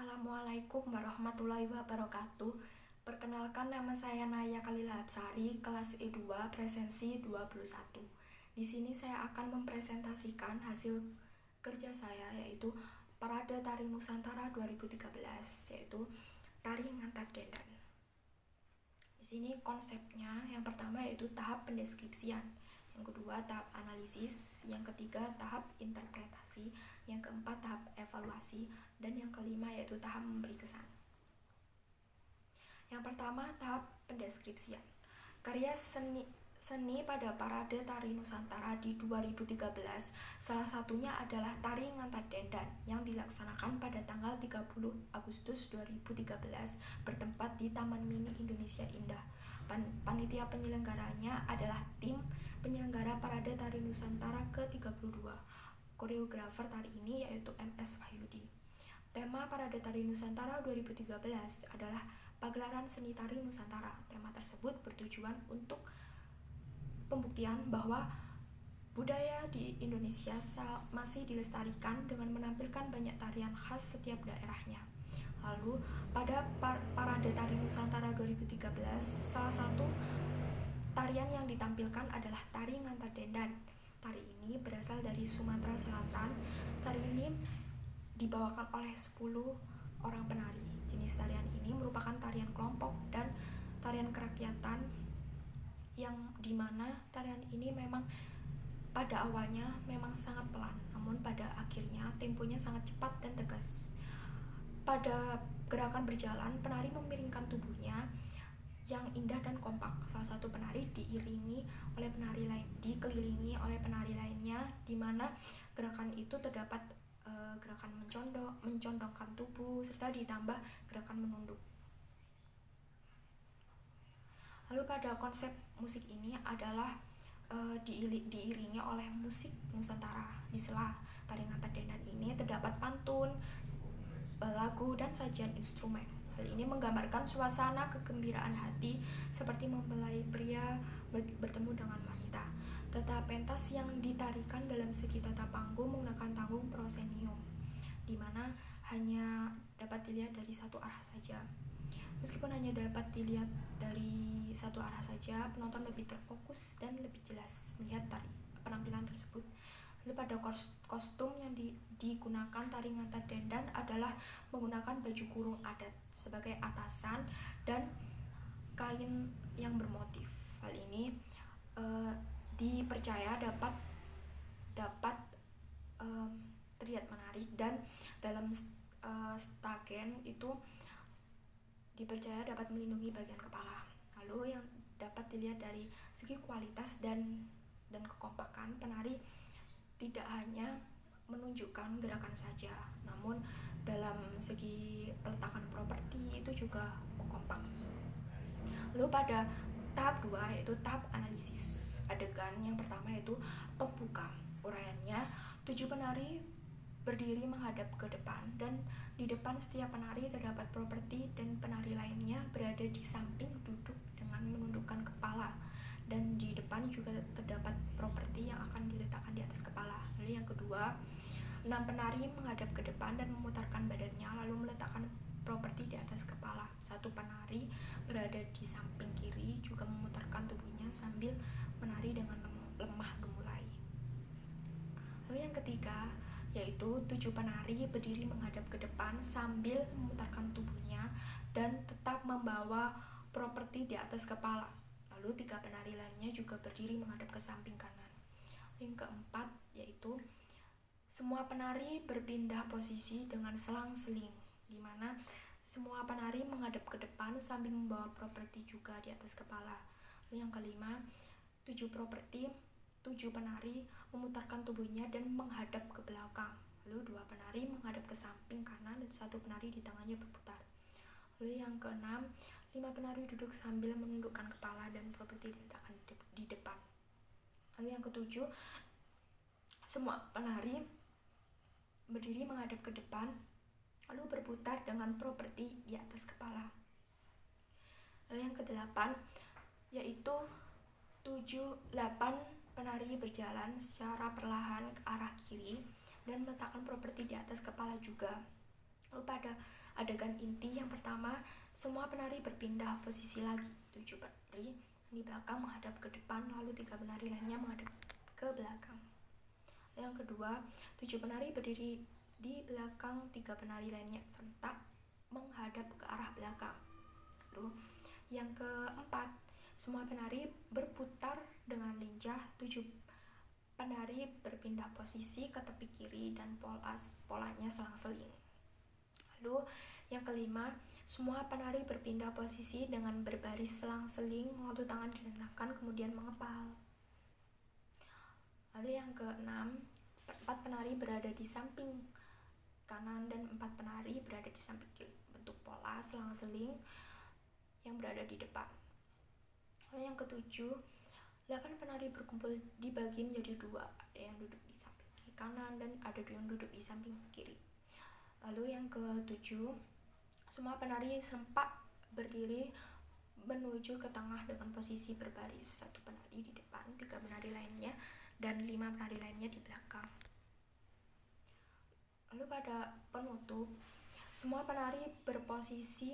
Assalamualaikum warahmatullahi wabarakatuh. Perkenalkan, nama saya Naya Kalila Absari, kelas E2 presensi 21. Di sini saya akan mempresentasikan hasil kerja saya, yaitu Parade Tari Nusantara 2013, yaitu Tari Ngantap Dendang. Di sini konsepnya yang pertama yaitu tahap pendeskripsian, yang kedua tahap analisis, yang ketiga tahap interpretasi, yang keempat tahap evaluasi, dan yang kelima yaitu tahap memberi kesan. Yang pertama, tahap pendeskripsian. Karya seni pada Parade Tari Nusantara di 2013 salah satunya adalah Tari Ngantap Dendang yang dilaksanakan pada tanggal 30 Agustus 2013 bertempat di Taman Mini Indonesia Indah. Panitia penyelenggaranya adalah tim penyelenggara Parade Tari Nusantara ke-32. Koreografer tari ini yaitu MS Wahyudi. Tema Parade Tari Nusantara 2013 adalah pagelaran seni tari Nusantara. Tema tersebut bertujuan untuk pembuktian bahwa budaya di Indonesia masih dilestarikan dengan menampilkan banyak tarian khas setiap daerahnya. Lalu pada Parade Tari Nusantara 2013, salah satu tarian yang ditampilkan adalah Tari Ngantap Dendang. Tari ini berasal dari Sumatera Selatan. Tari ini dibawakan oleh 10 orang penari. Jenis tarian ini merupakan tarian kelompok dan tarian kerakyatan, yang dimana tarian ini memang pada awalnya memang sangat pelan, namun pada akhirnya temponya sangat cepat dan tegas. Pada gerakan berjalan, penari memiringkan tubuhnya yang indah dan kompak. Salah satu penari dikelilingi oleh penari lainnya, di mana gerakan itu terdapat gerakan mencondongkan tubuh serta ditambah gerakan menunduk. Lalu pada konsep musik ini adalah diiringi oleh musik Nusantara. Di sela Tari Ngantap Dendang ini terdapat pantun, lagu, dan sajian instrumen. Hal ini menggambarkan suasana kegembiraan hati seperti mempelai pria bertemu dengan wanita. Tata pentas yang ditarikan dalam segi tata panggung menggunakan tanggung proscenium, di mana hanya dapat dilihat dari satu arah saja. Meskipun hanya dapat dilihat dari satu arah saja, penonton lebih terfokus dan lebih jelas melihat penampilan tersebut. Lalu pada kostum yang digunakan Tari Ngantap Dendang adalah menggunakan baju kurung adat sebagai atasan dan kain yang bermotif. Hal ini dipercaya dapat terlihat menarik, dan dalam stagen itu dipercaya dapat melindungi bagian kepala. Lalu yang dapat dilihat dari segi kualitas dan kekompakan, penari tidak hanya menunjukkan gerakan saja, namun dalam segi peletakan properti itu juga kompak. Lalu pada tahap 2 yaitu tahap analisis. Adegan yang pertama yaitu pembuka. Uraiannya, 7 penari berdiri menghadap ke depan, dan di depan setiap penari terdapat properti dan penari lainnya berada di samping duduk dengan menundukkan kepala, dan di depan juga terdapat properti yang akan diletakkan di atas kepala. Lalu yang kedua, 6 penari menghadap ke depan dan memutarkan badannya lalu meletakkan properti di atas kepala. 1 penari berada di samping kiri juga memutarkan tubuhnya sambil menari dengan lemah gemulai. Lalu yang ketiga yaitu 7 penari berdiri menghadap ke depan sambil memutarkan tubuhnya dan tetap membawa properti di atas kepala. Lalu 3 penari lainnya juga berdiri menghadap ke samping kanan. Yang keempat yaitu semua penari berpindah posisi dengan selang-seling, di mana semua penari menghadap ke depan sambil membawa properti juga di atas kepala. Lalu yang kelima, 7 penari memutarkan tubuhnya dan menghadap ke belakang. Lalu 2 penari menghadap ke samping kanan dan 1 penari di tangannya berputar. Lalu yang keenam, 5 penari duduk sambil menundukkan kepala dan properti diletakkan di depan. Lalu yang ketujuh, semua penari berdiri menghadap ke depan lalu berputar dengan properti di atas kepala. Lalu yang kedelapan yaitu 8 penari berjalan secara perlahan ke arah kiri dan meletakkan properti di atas kepala juga. Lalu pada Adegan inti yang pertama, semua penari berpindah posisi lagi. 7 penari di belakang menghadap ke depan, lalu 3 penari lainnya menghadap ke belakang. Yang kedua, 7 penari berdiri di belakang 3 penari lainnya serta menghadap ke arah belakang. Lalu yang keempat, semua penari berputar dengan lincah. 7 penari berpindah posisi ke tepi kiri dan polanya selang-seling. Lalu yang kelima, semua penari berpindah posisi dengan berbaris selang-seling, lalu tangan direntangkan kemudian mengepal. Lalu yang keenam, 4 penari berada di samping kanan dan 4 penari berada di samping kiri, bentuk pola selang-seling yang berada di depan. Lalu yang ketujuh, 8 penari berkumpul dibagi menjadi 2, ada yang duduk di samping kanan dan ada yang duduk di samping kiri. Lalu yang ketujuh, semua penari serempak berdiri menuju ke tengah dengan posisi berbaris. 1 penari di depan, 3 penari lainnya, dan 5 penari lainnya di belakang. Lalu pada penutup, semua penari berposisi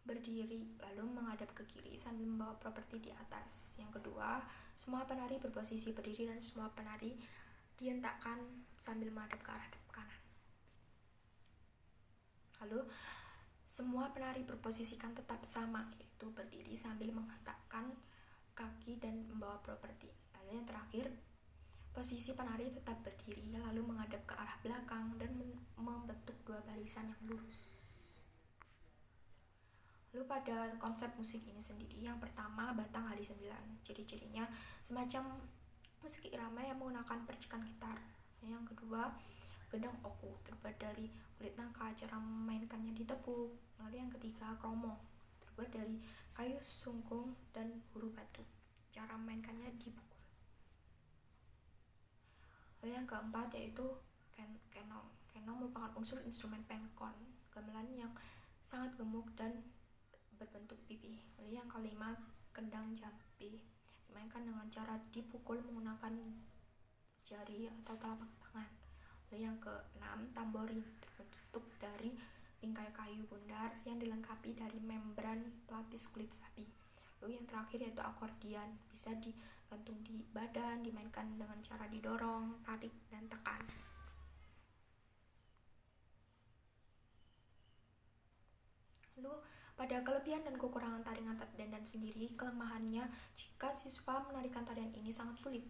berdiri lalu menghadap ke kiri sambil membawa properti di atas. Yang kedua, semua penari berposisi berdiri dan semua penari dihentakkan sambil menghadap ke arah kanan. Lalu semua penari berposisikan tetap sama, yaitu berdiri sambil menghentakkan kaki dan membawa properti. Lalu yang terakhir, posisi penari tetap berdiri lalu menghadap ke arah belakang dan membentuk 2 barisan yang lurus. Lalu pada konsep musik ini sendiri, yang pertama batang hari 9. Ciri-cirinya semacam musik irama yang menggunakan percikan gitar. Yang kedua, gendang oku terbuat dari kulit nangka, cara memainkannya ditepuk. Lalu yang ketiga, kromo terbuat dari kayu sungkung dan huru batu, cara memainkannya dipukul. Lalu yang keempat yaitu kenong. Kenong merupakan unsur instrumen penkon, gamelan yang sangat gemuk dan berbentuk pipi. Lalu yang kelima, kendang jampi, dimainkan dengan cara dipukul menggunakan jari atau telapak tangan. Lalu yang keenam, tamborin, terbentuk dari bingkai kayu bundar yang dilengkapi dari membran pelapis kulit sapi. Lalu yang terakhir yaitu akordian, bisa digantung di badan, dimainkan dengan cara didorong, tarik, dan tekan. Lalu pada kelebihan dan kekurangan tarian dandan sendiri, kelemahannya jika siswa menarikan tarian ini sangat sulit,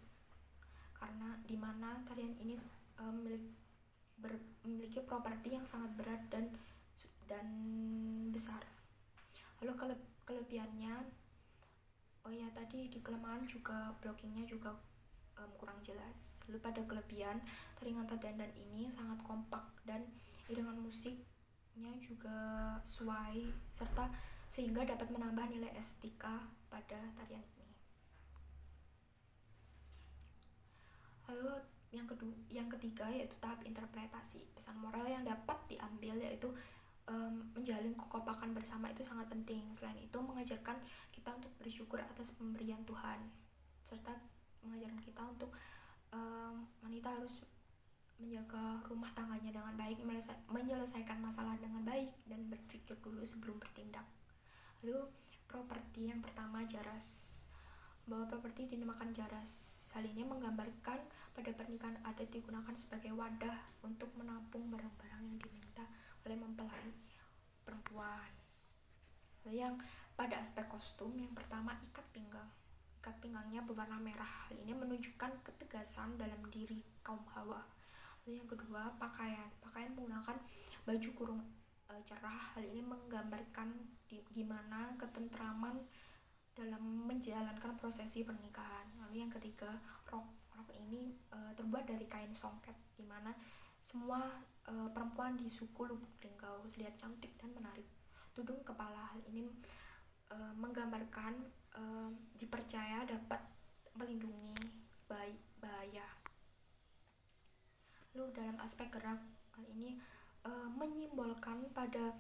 karena dimana tarian ini memiliki properti yang sangat berat dan besar. Lalu kelebihannya, tadi di kelemahan juga blockingnya juga kurang jelas. Lalu pada kelebihan, tarian dandan ini sangat kompak dan iringan musiknya juga sesuai serta sehingga dapat menambah nilai estetika pada tarian ini. Lalu yang ketiga yaitu tahap interpretasi. Pesan moral yang dapat diambil yaitu menjalin kekompakan bersama itu sangat penting. Selain itu mengajarkan kita untuk bersyukur atas pemberian Tuhan, serta mengajarkan kita untuk wanita harus menjaga rumah tangganya dengan baik, menyelesaikan masalah dengan baik, dan berpikir dulu sebelum bertindak. Lalu properti yang pertama, jaras. Bahwa properti dinamakan jaras. Hal ini menggambarkan pada pernikahan adat digunakan sebagai wadah untuk menampung barang-barang yang diminta oleh mempelai perempuan. Lalu yang pada aspek kostum, yang pertama ikat pinggang. Ikat pinggangnya berwarna merah. Hal ini menunjukkan ketegasan dalam diri kaum Hawa. Lalu yang kedua, pakaian. Pakaian menggunakan baju kurung cerah. Hal ini menggambarkan gimana ketentraman dalam menjalankan prosesi pernikahan. Lalu yang ketiga, rok. Rok ini terbuat dari kain songket, di mana semua perempuan di suku Lubuk Linggau terlihat cantik dan menarik. Tudung kepala, hal ini menggambarkan dipercaya dapat melindungi bahaya. Lalu dalam aspek gerak, hal ini menyimbolkan pada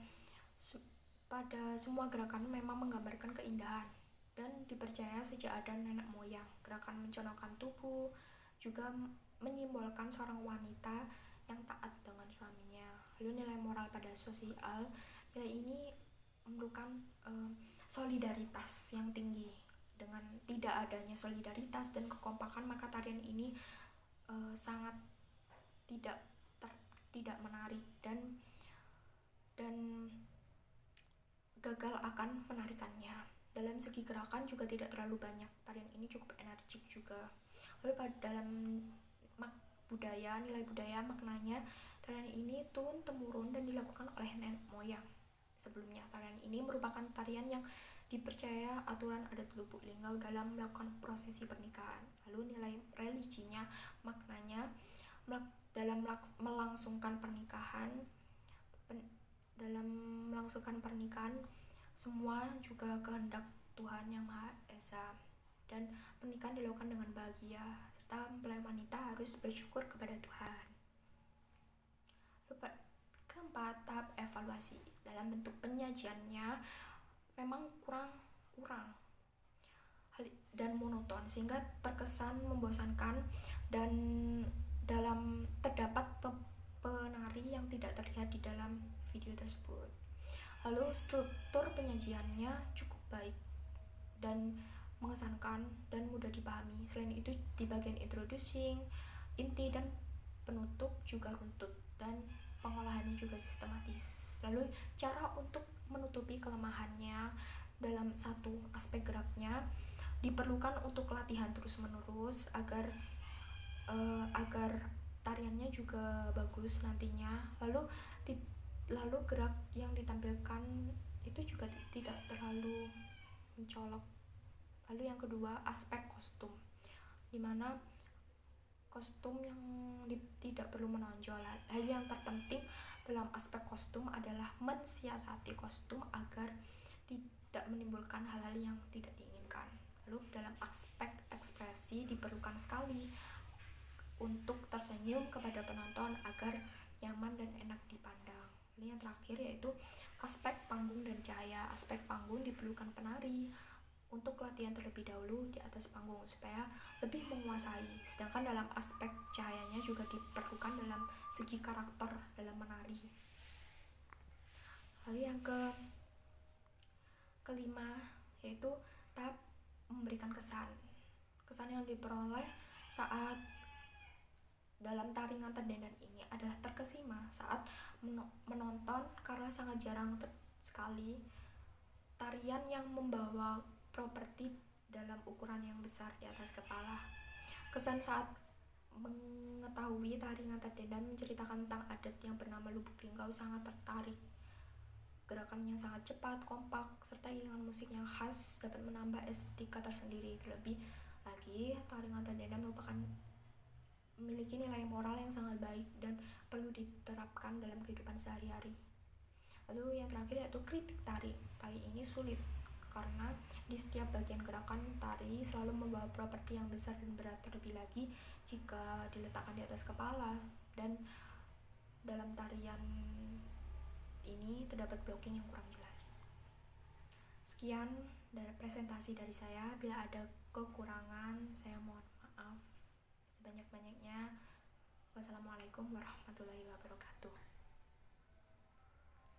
semua gerakan memang menggambarkan keindahan dan dipercaya sejak ada nenek moyang. Gerakan menconokkan tubuh juga menyimbolkan seorang wanita yang taat dengan suaminya. Lalu nilai moral pada sosial Nilai ini memerlukan solidaritas yang tinggi. Dengan tidak adanya solidaritas dan kekompakan, maka tarian ini sangat tidak menarik dan gagal akan menarikannya. Dalam segi gerakan juga tidak terlalu banyak. Tarian ini cukup energik juga. Lalu dalam nilai budaya, maknanya tarian ini turun temurun dan dilakukan oleh nenek moyang sebelumnya. Tarian ini merupakan tarian yang dipercaya aturan adat Lubuk Linggau dalam melakukan prosesi pernikahan. Lalu nilai religinya, maknanya dalam melangsungkan pernikahan semua juga kehendak Tuhan Yang Maha Esa, dan pernikahan dilakukan dengan bahagia serta mempelai wanita harus bersyukur kepada Tuhan. Keempat, tahap evaluasi. Dalam bentuk penyajiannya memang kurang dan monoton sehingga terkesan membosankan, dan terdapat penari yang tidak terlihat di dalam video tersebut. Lalu struktur penyajiannya cukup baik dan mengesankan dan mudah dipahami. Selain itu di bagian introducing, inti dan penutup juga runtut dan pengolahannya juga sistematis. Lalu cara untuk menutupi kelemahannya dalam satu aspek geraknya diperlukan untuk latihan terus-menerus agar tariannya juga bagus nantinya. Lalu gerak yang ditampilkan itu juga tidak terlalu mencolok. Lalu yang kedua, aspek kostum, dimana kostum yang tidak perlu menonjol. Hal yang terpenting dalam aspek kostum adalah mensiasati kostum agar tidak menimbulkan hal-hal yang tidak diinginkan. Lalu dalam aspek ekspresi diperlukan sekali untuk tersenyum kepada penonton agar nyaman dan enak dipandang. Lalu yang terakhir yaitu aspek panggung dan cahaya. Aspek panggung diperlukan penari untuk latihan terlebih dahulu di atas panggung supaya lebih menguasai. Sedangkan dalam aspek cahayanya juga diperlukan dalam segi karakter dalam menari. Lalu yang kelima yaitu tahap memberikan kesan. Kesan yang diperoleh saat dalam tari nganter dendang ini adalah terkesima saat menonton karena sangat jarang sekali tarian yang membawa properti dalam ukuran yang besar di atas kepala. Kesan saat mengetahui tari nganter dendang menceritakan tentang adat yang bernama Lubuk Linggau sangat tertarik. Gerakannya sangat cepat, kompak, serta iringan musik yang khas dapat menambah estetika tersendiri. Terlebih lagi, tari nganter dendang memiliki nilai moral yang sangat baik dan perlu diterapkan dalam kehidupan sehari-hari. Lalu yang terakhir yaitu kritik tari. Tari ini sulit karena di setiap bagian gerakan tari selalu membawa properti yang besar dan berat, terlebih lagi jika diletakkan di atas kepala, dan dalam tarian ini terdapat blocking yang kurang jelas. Sekian dari presentasi dari saya. Bila ada kekurangan, saya mohon maaf sebanyak-banyaknya. Wassalamualaikum warahmatullahi wabarakatuh.